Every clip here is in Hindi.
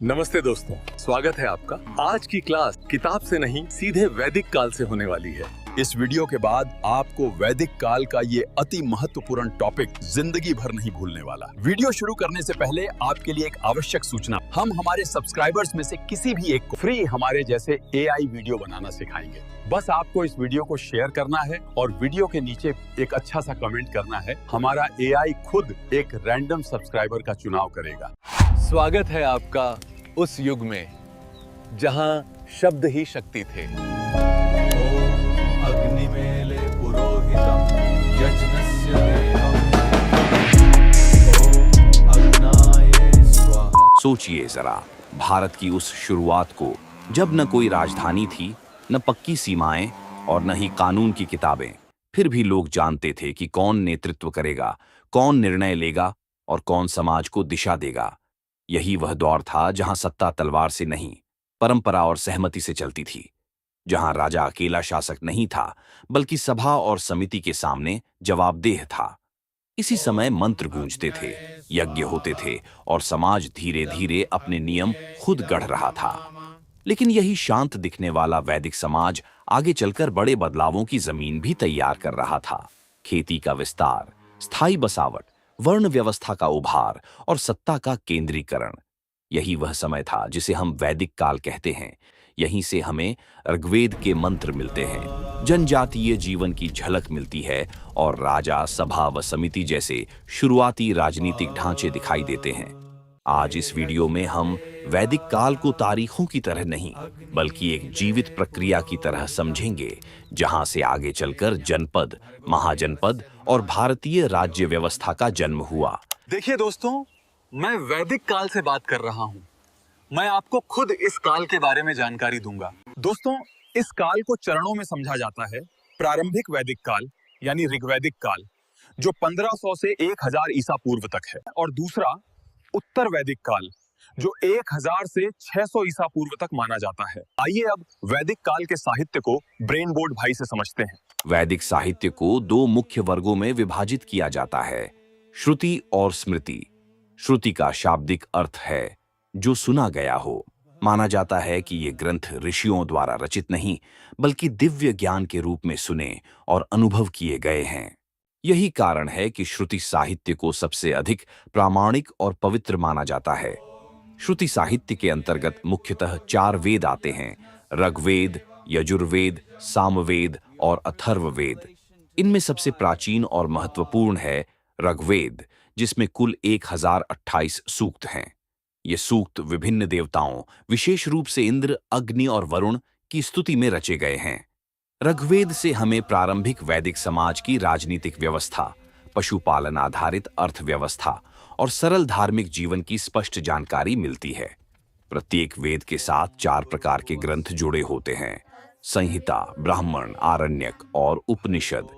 नमस्ते दोस्तों, स्वागत है आपका। आज की क्लास किताब से नहीं सीधे वैदिक काल से होने वाली है। इस वीडियो के बाद आपको वैदिक काल का ये अति महत्वपूर्ण टॉपिक जिंदगी भर नहीं भूलने वाला। वीडियो शुरू करने से पहले आपके लिए एक आवश्यक सूचना, हम हमारे सब्सक्राइबर्स में से किसी भी एक को फ्री हमारे जैसे AI वीडियो बनाना सिखाएंगे। बस आपको इस वीडियो को शेयर करना है और वीडियो के नीचे एक अच्छा सा कमेंट करना है। हमारा AI खुद एक रैंडम सब्सक्राइबर का चुनाव करेगा। स्वागत है आपका उस युग में जहां शब्द ही शक्ति थे। अग्निमेले पुरोहितम् यज्ञस्य देहम् अग्नाये स्वाहा। सोचिए जरा, भारत की उस शुरुआत को जब न कोई राजधानी थी, न पक्की सीमाएं और न ही कानून की किताबें, फिर भी लोग जानते थे कि कौन नेतृत्व करेगा, कौन निर्णय लेगा और कौन समाज को दिशा देगा। यही वह दौर था जहां सत्ता तलवार से नहीं, परंपरा और सहमति से चलती थी, जहां राजा अकेला शासक नहीं था बल्कि सभा और समिति के सामने जवाबदेह था। इसी समय मंत्र गूंजते थे, यज्ञ होते थे और समाज धीरे धीरे अपने नियम खुद गढ़ रहा था। लेकिन यही शांत दिखने वाला वैदिक समाज आगे चलकर बड़े बदलावों की जमीन भी तैयार कर रहा था। खेती का विस्तार, स्थायी बसावट, वर्ण व्यवस्था का उभार और सत्ता का केंद्रीकरण, यही वह समय था जिसे हम वैदिक काल कहते हैं। यहीं से हमें ऋग्वेद के मंत्र मिलते हैं, जनजातीय जीवन की झलक मिलती है और राजा, सभा व समिति जैसे शुरुआती राजनीतिक ढांचे दिखाई देते हैं। आज इस वीडियो में हम वैदिक काल को तारीखों की तरह नहीं बल्कि एक जीवित प्रक्रिया की तरह समझेंगे, जहां से आगे चलकर जनपद, महाजनपद और भारतीय राज्य व्यवस्था का जन्म हुआ। देखिए दोस्तों, मैं वैदिक काल से बात कर रहा हूँ। मैं आपको खुद इस काल के बारे में जानकारी दूंगा। दोस्तों, इस काल को चरणों में समझा जाता है। प्रारंभिक वैदिक काल यानी ऋग्वैदिक काल, जो 1500 से 1000 ईसा पूर्व तक है, और दूसरा उत्तर वैदिक काल, जो 1000 से 600 ईसा पूर्व तक माना जाता है। आइए अब वैदिक काल के साहित्य को ब्रेन बोर्ड भाई से समझते हैं। वैदिक साहित्य को दो मुख्य वर्गों में विभाजित किया जाता है, श्रुति और स्मृति। श्रुति का शाब्दिक अर्थ है जो सुना गया हो। माना जाता है कि ये ग्रंथ ऋषियों द्वारा रचित नहीं बल्कि दिव्य ज्ञान के रूप में सुने और अनुभव किए गए हैं। यही कारण है कि श्रुति साहित्य को सबसे अधिक प्रामाणिक और पवित्र माना जाता है। श्रुति साहित्य के अंतर्गत मुख्यतः 4 वेद आते हैं: ऋग्वेद, यजुर्वेद, सामवेद और अथर्ववेद। इनमें सबसे प्राचीन और महत्वपूर्ण है ऋग्वेद, जिसमें कुल 1028 सूक्त हैं। ये सूक्त विभिन्न देवताओं, विशेष रूप से इंद्र, अग्नि और वरुण की स्तुति में रचे गए हैं। ऋग्वेद से हमें प्रारंभिक वैदिक समाज की राजनीतिक व्यवस्था, पशुपालन आधारित अर्थव्यवस्था और सरल धार्मिक जीवन की स्पष्ट जानकारी मिलती है। प्रत्येक वेद के साथ 4 प्रकार के ग्रंथ जुड़े होते हैं: संहिता, ब्राह्मण, आरण्यक और उपनिषद।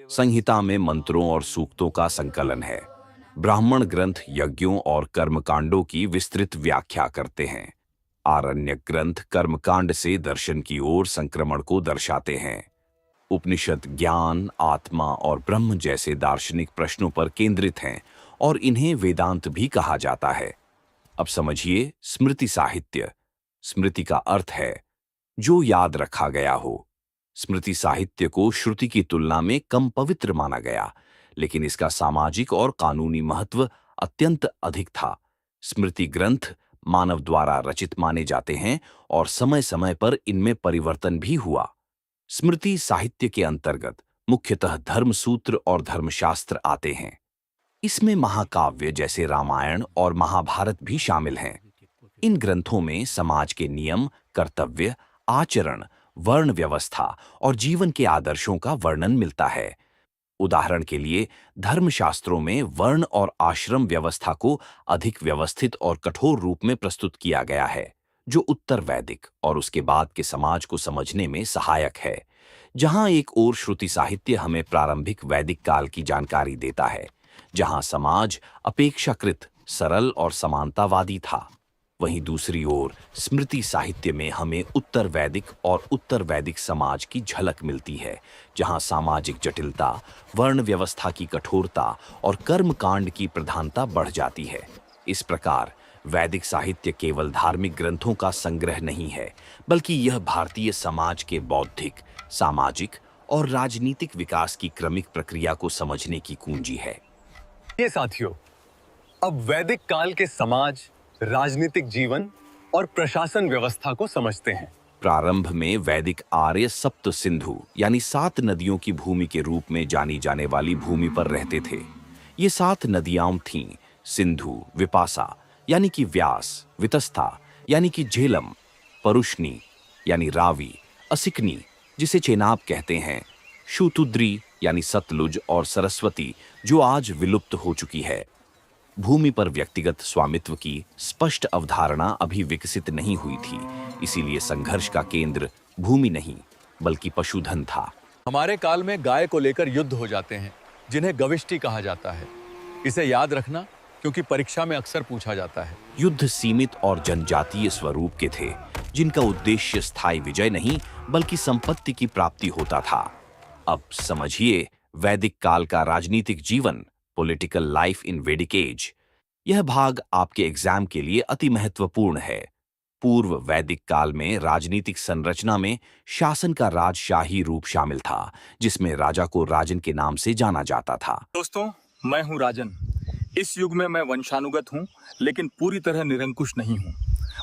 संहिता में मंत्रों और सूक्तों का संकलन है। ब्राह्मण ग्रंथ यज्ञों और कर्मकांडों की विस्तृत व्याख्या करते हैं। आरण्यक ग्रंथ कर्मकांड से दर्शन की ओर संक्रमण को दर्शाते हैं। उपनिषद ज्ञान, आत्मा और ब्रह्म जैसे दार्शनिक प्रश्नों पर केंद्रित हैं और इन्हें वेदांत भी कहा जाता है। अब समझिए स्मृति साहित्य। स्मृति का अर्थ है जो याद रखा गया हो। स्मृति साहित्य को श्रुति की तुलना में कम पवित्र माना गया, लेकिन इसका सामाजिक और कानूनी महत्व अत्यंत अधिक था। स्मृति ग्रंथ मानव द्वारा रचित माने जाते हैं और समय समय पर इनमें परिवर्तन भी हुआ। स्मृति साहित्य के अंतर्गत मुख्यतः धर्मसूत्र और धर्मशास्त्र आते हैं। इसमें महाकाव्य जैसे रामायण और महाभारत भी शामिल हैं। इन ग्रंथों में समाज के नियम, कर्तव्य, आचरण, वर्ण व्यवस्था और जीवन के आदर्शों का वर्णन मिलता है। उदाहरण के लिए, धर्मशास्त्रों में वर्ण और आश्रम व्यवस्था को अधिक व्यवस्थित और कठोर रूप में प्रस्तुत किया गया है, जो उत्तर वैदिक और उसके बाद के समाज को समझने में सहायक है। जहां एक ओर श्रुति साहित्य हमें प्रारंभिक वैदिक काल की जानकारी देता है, जहां समाज अपेक्षाकृत सरल और समानतावादी था, वहीं दूसरी ओर स्मृति साहित्य में हमें उत्तर वैदिक और उत्तर वैदिक समाज की झलक मिलती है, जहां सामाजिक जटिलता, वर्ण व्यवस्था की कठोरता और कर्मकांड की प्रधानता बढ़ जाती है। इस प्रकार वैदिक साहित्य केवल धार्मिक ग्रंथों का संग्रह नहीं है, बल्कि यह भारतीय समाज के बौद्धिक, सामाजिक और राजनीतिक विकास की क्रमिक प्रक्रिया को समझने की कुंजी है। ये साथियों, अब वैदिक काल के समाज, राजनीतिक जीवन और प्रशासन व्यवस्था को समझते हैं। प्रारंभ में वैदिक आर्य सप्त सिंधु यानी 7 नदियों की भूमि के रूप में जानी जाने वाली भूमि पर रहते थे। ये 7 नदियां थीं सिंधु, विपासा यानी कि व्यास, वितस्ता यानी कि झेलम, परुष्णी यानी रावी, असिकनी जिसे चेनाब कहते हैं, शूतुद्री यानी सतलुज और सरस्वती जो आज विलुप्त हो चुकी है। भूमि पर व्यक्तिगत स्वामित्व की स्पष्ट अवधारणा अभी विकसित नहीं हुई थी, इसीलिए संघर्ष का केंद्र भूमि नहीं बल्कि पशुधन था। हमारे काल में गाय को लेकर युद्ध हो जाते हैं, जिन्हें गविष्टि कहा जाता है। इसे याद रखना, क्योंकि परीक्षा में अक्सर पूछा जाता है। युद्ध सीमित और जनजातीय स्वरूप के थे, जिनका उद्देश्य स्थायी विजय नहीं बल्कि संपत्ति की प्राप्ति होता था। अब समझिए वैदिक काल का राजनीतिक जीवन, पॉलिटिकल लाइफ इन वैदिक एज। यह भाग आपके एग्जाम के लिए अति महत्वपूर्ण है। पूर्व वैदिक काल में राजनीतिक संरचना में शासन का राजशाही रूप शामिल था, जिसमें राजा को राजन के नाम से जाना जाता था। दोस्तों, मैं हूं राजन। इस युग में मैं वंशानुगत हूं, लेकिन पूरी तरह निरंकुश नहीं हूं।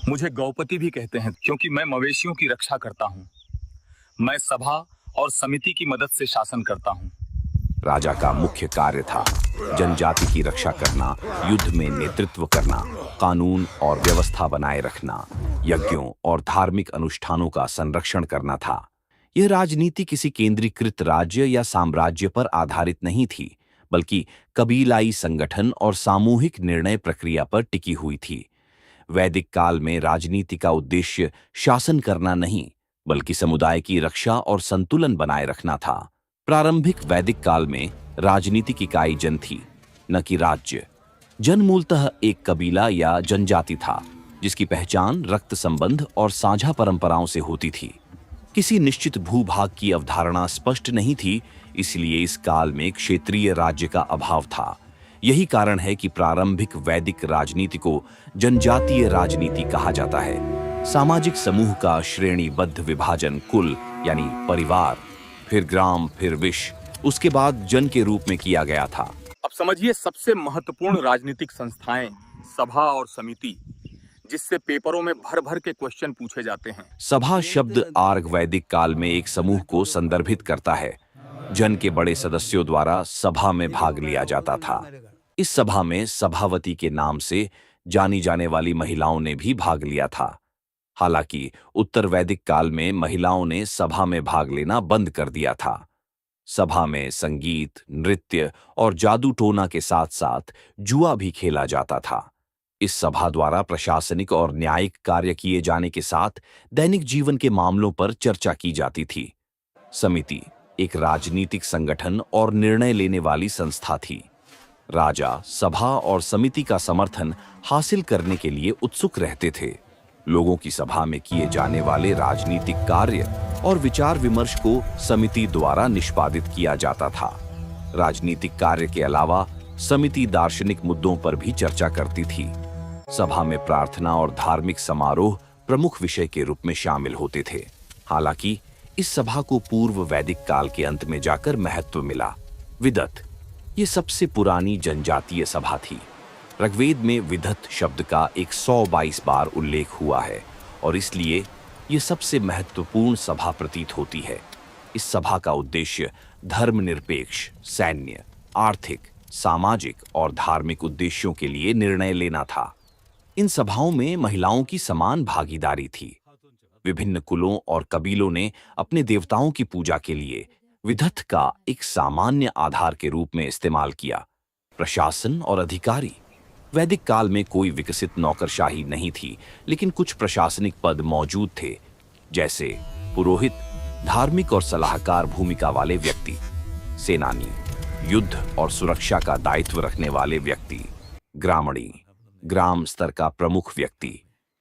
मुझे गौपति भी कहते हैं, क्योंकि मैं मवेशियों की रक्षा करता हूं। मैं सभा और समिति की मदद से शासन करता हूं। राजा का मुख्य कार्य था जनजाति की रक्षा करना, युद्ध में नेतृत्व करना, कानून और व्यवस्था बनाए रखना, यज्ञों और धार्मिक अनुष्ठानों का संरक्षण करना था। यह राजनीति किसी केंद्रीकृत राज्य या साम्राज्य पर आधारित नहीं थी, बल्कि कबीलाई संगठन और सामूहिक निर्णय प्रक्रिया पर टिकी हुई थी। वैदिक काल में राजनीति का उद्देश्य शासन करना नहीं, बल्कि समुदाय की रक्षा और संतुलन बनाए रखना था। प्रारंभिक वैदिक काल में राजनीतिक इकाई जन थी, न कि राज्य। जन मूलतः एक कबीला या जनजाति था, जिसकी पहचान रक्त संबंध और साझा परंपराओं से होती थी। किसी निश्चित भूभाग की अवधारणा स्पष्ट नहीं थी, इसलिए इस काल में क्षेत्रीय राज्य का अभाव था। यही कारण है कि प्रारंभिक वैदिक राजनीति को जनजातीय राजनीति कहा जाता है। सामाजिक समूह का श्रेणीबद्ध विभाजन कुल यानी परिवार, फिर ग्राम, फिर विश्व, उसके बाद जन के रूप में किया गया था। अब समझिए सबसे महत्वपूर्ण राजनीतिक संस्थाएं, सभा और समिति, जिससे पेपरों में भर भर के क्वेश्चन पूछे जाते हैं। सभा शब्द आर्य वैदिक काल में एक समूह को संदर्भित करता है। जन के बड़े सदस्यों द्वारा सभा में भाग लिया जाता था। इस सभा में सभावती के नाम से जानी जाने वाली महिलाओं ने भी भाग लिया था। हालांकि उत्तर वैदिक काल में महिलाओं ने सभा में भाग लेना बंद कर दिया था। सभा में संगीत, नृत्य और जादू टोना के साथ साथ जुआ भी खेला जाता था। इस सभा द्वारा प्रशासनिक और न्यायिक कार्य किए जाने के साथ दैनिक जीवन के मामलों पर चर्चा की जाती थी। समिति एक राजनीतिक संगठन और निर्णय लेने वाली संस्था थी। राजा सभा और समिति का समर्थन हासिल करने के लिए उत्सुक रहते थे। लोगों की सभा में किए जाने वाले राजनीतिक कार्य और विचार विमर्श को समिति द्वारा निष्पादित किया जाता था। राजनीतिक कार्य के अलावा समिति दार्शनिक मुद्दों पर भी चर्चा करती थी। सभा में प्रार्थना और धार्मिक समारोह प्रमुख विषय के रूप में शामिल होते थे। हालांकि इस सभा को पूर्व वैदिक काल के अंत में जाकर महत्व मिला। विदत ये सबसे पुरानी जनजातीय सभा थी। ऋग्वेद में विदत शब्द का 122 बार उल्लेख हुआ है और इसलिए ये सबसे महत्वपूर्ण सभा प्रतीत होती है। इस सभा का उद्देश्य धर्मनिरपेक्ष, सैन्य, आर्थिक, सामाजिक और धार्मिक उद्देश्यों के लिए निर्णय लेना था। इन सभाओं में महिलाओं की समान भागीदारी थी। विभिन्न कुलों और कबीलों ने अपने देवताओं की पूजा के लिए विदत का एक सामान्य आधार के रूप में इस्तेमाल किया। प्रशासन और अधिकारी वैदिक काल में कोई विकसित नौकरशाही नहीं थी, लेकिन कुछ प्रशासनिक पद मौजूद थे, जैसे पुरोहित, धार्मिक और सलाहकार भूमिका वाले व्यक्ति, सेनानी, युद्ध और सुरक्षा का दायित्व रखने वाले व्यक्ति, ग्रामणी, ग्राम स्तर का प्रमुख व्यक्ति।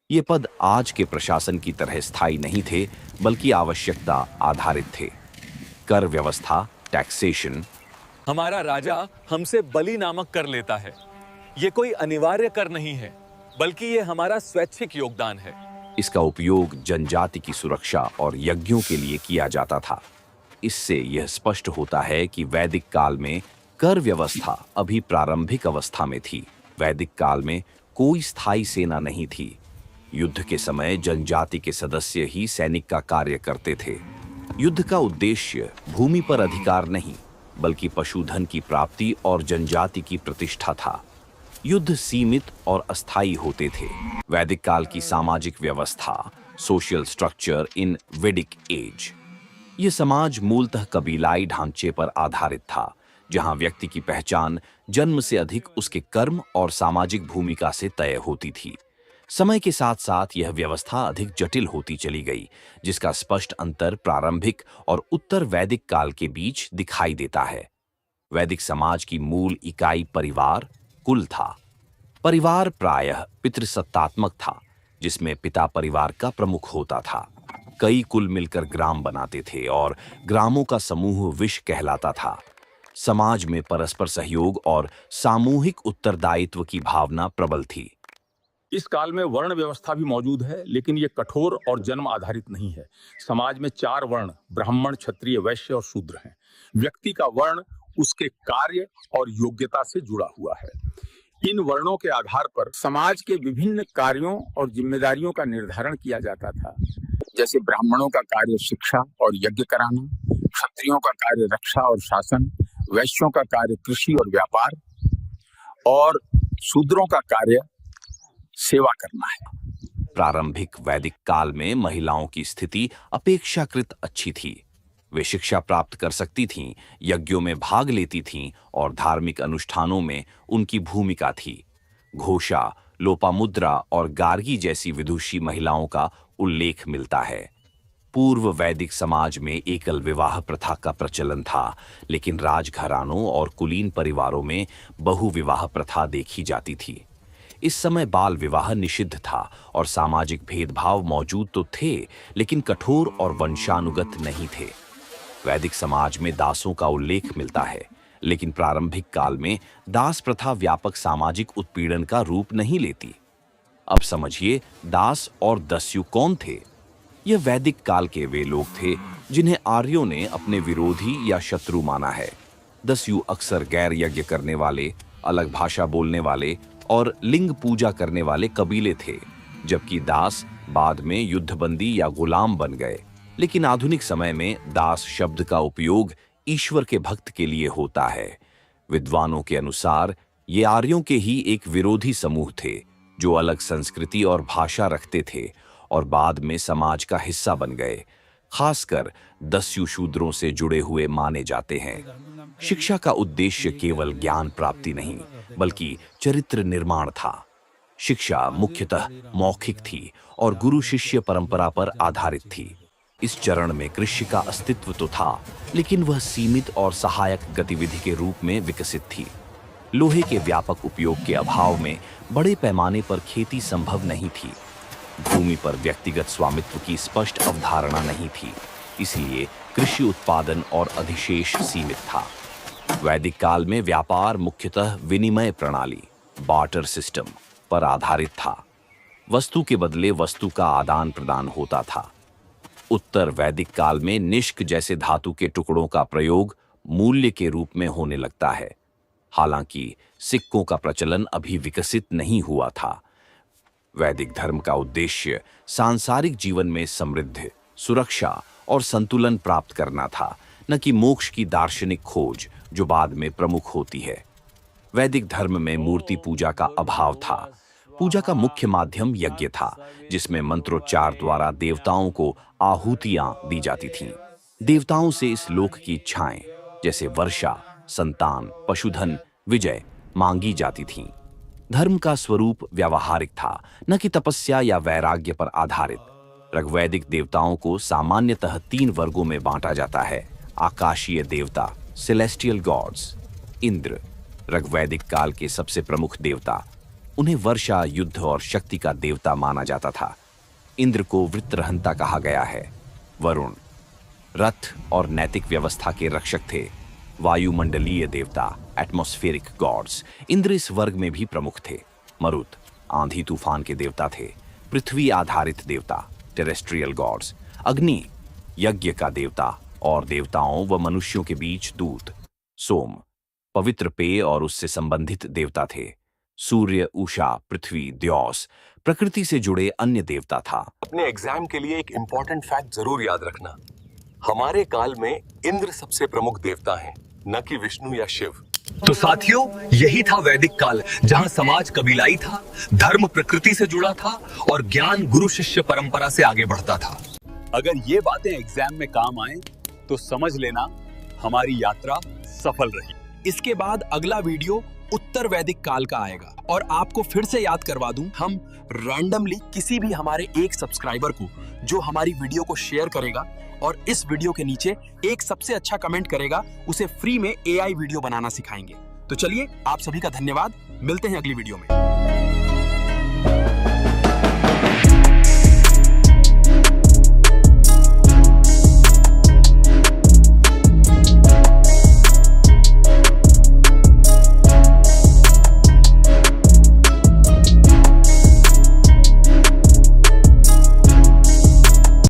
ये पद आज के प्रशासन की तरह स्थायी नहीं थे, बल्कि आवश्यकता आधारित थे। कर व्यवस्था, टैक्सेशन। हमारा राजा हमसे बलि नामक कर लेता है। ये कोई अनिवार्य कर नहीं है, बल्कि ये हमारा स्वैच्छिक योगदान है। इसका उपयोग जनजाति की सुरक्षा और यज्ञों के लिए किया जाता था। इससे यह स्पष्ट होता है कि वैदिक काल में कर व्यवस्था अभी प्रारंभिक अवस्था में थी। वैदिक काल में कोई स्थायी सेना नहीं थी। युद्ध के समय जनजाति के सदस्य ही सैनिक का कार्य करते थे। युद्ध का उद्देश्य भूमि पर अधिकार नहीं, बल्कि पशुधन की प्राप्ति और जनजाति की प्रतिष्ठा था। युद्ध सीमित और अस्थायी होते थे। वैदिक काल की सामाजिक व्यवस्था, सोशल स्ट्रक्चर इन वैदिक एज, ये समाज मूलतः कबीलाई ढांचे पर आधारित था, जहां व्यक्ति की पहचान जन्म से अधिक उसके कर्म और सामाजिक भूमिका से तय होती थी। समय के साथ साथ यह व्यवस्था अधिक जटिल होती चली गई, जिसका स्पष्ट अंतर प्रारंभिक और उत्तर वैदिक काल के बीच दिखाई देता है। वैदिक समाज की मूल इकाई परिवार, कुल था। परिवार प्रायः पितृसत्तात्मक था, जिसमें पिता परिवार का प्रमुख होता था। कई कुल मिलकर ग्राम बनाते थे और ग्रामों का समूह विश कहलाता था। समाज में परस्पर सहयोग और सामूहिक उत्तरदायित्व की भावना प्रबल थी। इस काल में वर्ण व्यवस्था भी मौजूद है, लेकिन ये कठोर और जन्म आधारित नहीं है। समाज में 4 वर्ण ब्राह्मण, क्षत्रिय, वैश्य और शूद्र हैं। व्यक्ति का वर्ण उसके कार्य और योग्यता से जुड़ा हुआ है। इन वर्णों के आधार पर समाज के विभिन्न कार्यों और जिम्मेदारियों का निर्धारण किया जाता था। जैसे ब्राह्मणों का कार्य शिक्षा और यज्ञ कराना, क्षत्रियों का कार्य रक्षा और शासन, वैश्यों का कार्य कृषि और व्यापार, और शूद्रों का कार्य सेवा करना है। प्रारंभिक वैदिक काल में महिलाओं की स्थिति अपेक्षाकृत अच्छी थी। वे शिक्षा प्राप्त कर सकती थीं, यज्ञों में भाग लेती थीं और धार्मिक अनुष्ठानों में उनकी भूमिका थी। घोषा, लोपामुद्रा और गार्गी जैसी विदुषी महिलाओं का उल्लेख मिलता है। पूर्व वैदिक समाज में एकल विवाह प्रथा का प्रचलन था, लेकिन राजघरानों और कुलीन परिवारों में बहुविवाह प्रथा देखी जाती थी। इस समय बाल विवाह निषिद्ध था और सामाजिक भेदभाव मौजूद तो थे, लेकिन कठोर और वंशानुगत नहीं थे। वैदिक समाज में दासों का उल्लेख मिलता है, लेकिन प्रारंभिक काल में दास प्रथा व्यापक सामाजिक उत्पीड़न का रूप नहीं लेती। अब समझिए, दास और दस्यु कौन थे? यह वैदिक काल के वे लोग थे जिन्हें आर्यों ने अपने विरोधी या शत्रु माना है। दस्यु अक्सर गैर यज्ञ करने वाले, अलग भाषा बोलने वाले और लिंग पूजा करने वाले कबीले थे, जबकि दास बाद में युद्धबंदी या गुलाम बन गए। लेकिन आधुनिक समय में दास शब्द का उपयोग ईश्वर के भक्त के लिए होता है। विद्वानों के अनुसार ये आर्यों के ही एक विरोधी समूह थे, जो अलग संस्कृति और भाषा रखते थे और बाद में समाज का हिस्सा बन गए। खासकर दस्यु शूद्रों से जुड़े हुए माने जाते हैं। शिक्षा का उद्देश्य केवल ज्ञान प्राप्ति नहीं, बल्कि चरित्र निर्माण था। शिक्षा मुख्यतः मौखिक थी और गुरु शिष्य परंपरा पर आधारित थी। इस चरण में कृषि का अस्तित्व तो था, लेकिन वह सीमित और सहायक गतिविधि के रूप में विकसित थी। लोहे के व्यापक उपयोग के अभाव में बड़े पैमाने पर खेती संभव नहीं थी। भूमि पर व्यक्तिगत स्वामित्व की स्पष्ट अवधारणा नहीं थी, इसलिए कृषि उत्पादन और अधिशेष सीमित था। वैदिक काल में व्यापार मुख्यतः विनिमय प्रणाली, बार्टर सिस्टम पर आधारित था। वस्तु के बदले वस्तु का आदान प्रदान होता था। उत्तर वैदिक काल में निष्क जैसे धातु के टुकड़ों का प्रयोग मूल्य के रूप में होने लगता है। हालांकि सिक्कों का प्रचलन अभी विकसित नहीं हुआ था। वैदिक धर्म का उद्देश्य सांसारिक जीवन में समृद्धि, सुरक्षा और संतुलन प्राप्त करना था, न कि मोक्ष की दार्शनिक खोज जो बाद में प्रमुख होती है। वैदिक धर्म में मूर्ति पूजा का अभाव था। पूजा का मुख्य माध्यम यज्ञ था, जिसमें मंत्रोच्चार द्वारा देवताओं को आहुतियां दी जाती थीं। देवताओं से इस लोक की इच्छाएं जैसे वर्षा, संतान, पशुधन, विजय मांगी जाती थीं। धर्म का स्वरूप व्यावहारिक था, न कि तपस्या या वैराग्य पर आधारित। ऋग्वैदिक देवताओं को सामान्यतः 3 वर्गों में बांटा जाता है। आकाशीय देवता, सेलेस्टियल गॉड्स। इंद्र ऋग्वैदिक काल के सबसे प्रमुख देवता। उन्हें वर्षा, युद्ध और शक्ति का देवता माना जाता था। इंद्र को वृत्रहंता कहा गया है। वरुण रथ और नैतिक व्यवस्था के रक्षक थे। वायुमंडलीय देवता, एटमॉस्फेरिक गॉड्स। इंद्र इस वर्ग में भी प्रमुख थे। मरुत आंधी तूफान के देवता थे, पृथ्वी आधारित देवता टेरेस्ट्रियल गॉड्स, अग्नि यज्ञ का देवता और देवताओं व मनुष्यों के बीच दूत सोम, पवित्र पेय और उससे संबंधित देवता थे, सूर्य, उषा, पृथ्वी, द्यौस, प्रकृति से जुड़े अन्य देवता था। अपने एग्जाम के लिए एक इंपॉर्टेंट फैक्ट जरूर याद रखना, हमारे काल में इंद्र सबसे प्रमुख देवता हैं, न कि विष्णु या शिव। तो साथियों, यही था वैदिक काल, जहां समाज कबीलाई था, धर्म प्रकृति से जुड़ा था और ज्ञान गुरु शिष्य परंपरा से आगे बढ़ता था। अगर ये बातें एग्जाम में काम आए तो समझ लेना हमारी यात्रा सफल रही। इसके बाद अगला वीडियो उत्तर वैदिक काल का आएगा। और आपको फिर से याद करवा दूं, हम रैंडमली किसी भी हमारे एक सब्सक्राइबर को जो हमारी वीडियो को शेयर करेगा और इस वीडियो के नीचे एक सबसे अच्छा कमेंट करेगा, उसे फ्री में AI वीडियो बनाना सिखाएंगे। तो चलिए, आप सभी का धन्यवाद, मिलते हैं अगली वीडियो में।